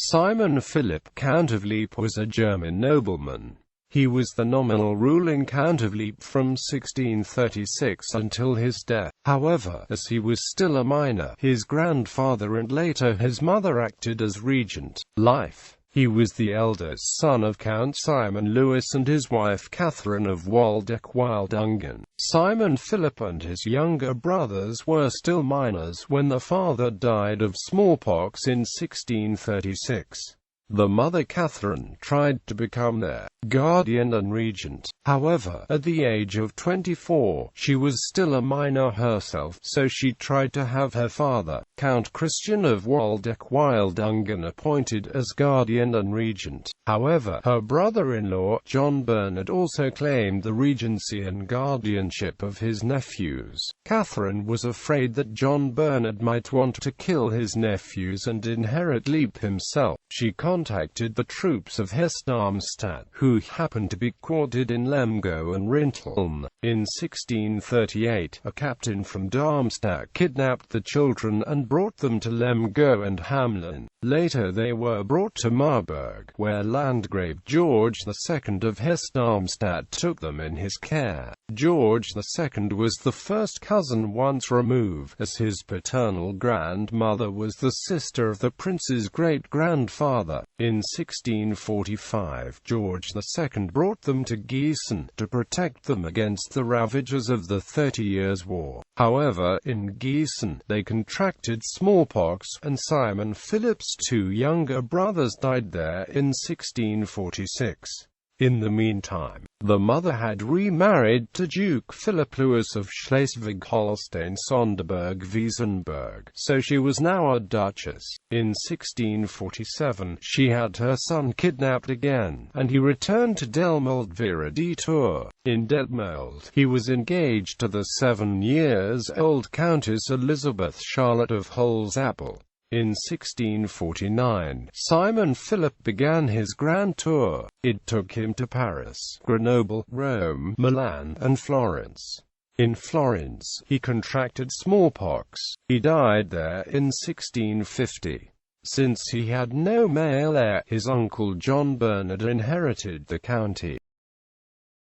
Simon Philipp, Count of Lippe, was a German nobleman. He was the nominal ruling Count of Lippe from 1636 until his death. However, as he was still a minor, his grandfather and later his mother acted as regent. Life. He was the eldest son of Count Simon Louis and his wife Catherine of Waldeck-Wildungen. Simon Philipp and his younger brothers were still minors when the father died of smallpox in 1636. The mother Catherine tried to become their guardian and regent. However, at the age of 24, she was still a minor herself, so she tried to have her father, Count Christian of Waldeck-Wildungen, appointed as guardian and regent. However, her brother-in-law, John Bernard, also claimed the regency and guardianship of his nephews. Catherine was afraid that John Bernard might want to kill his nephews and inherit Lippe himself. She contacted the troops of Hesse-Darmstadt, who happened to be quartered in Lemgo and Rinteln. In 1638, a captain from Darmstadt kidnapped the children and brought them to Lemgo and Hamelin. Later they were brought to Marburg, where Landgrave George II of Hesse-Darmstadt took them in his care. George II was the first cousin once removed, as his paternal grandmother was the sister of the prince's great-grandfather. In 1645, George II brought them to Gießen, to protect them against the ravages of the 30 Years' War. However, in Gießen, they contracted smallpox, and Simon Philipp's two younger brothers died there in 1646. In the meantime, the mother had remarried to Duke Philip Louis of Schleswig-Holstein-Sonderburg-Wiesenburg, so she was now a duchess. In 1647, she had her son kidnapped again, and he returned to Detmold via Tours. In Detmold, he was engaged to the 7-year-old Countess Elizabeth Charlotte of Holzapfel. In 1649, Simon Philipp began his grand tour. It took him to Paris, Grenoble, Rome, Milan, and Florence. In Florence, he contracted smallpox. He died there in 1650. Since he had no male heir, his uncle John Bernard inherited the county.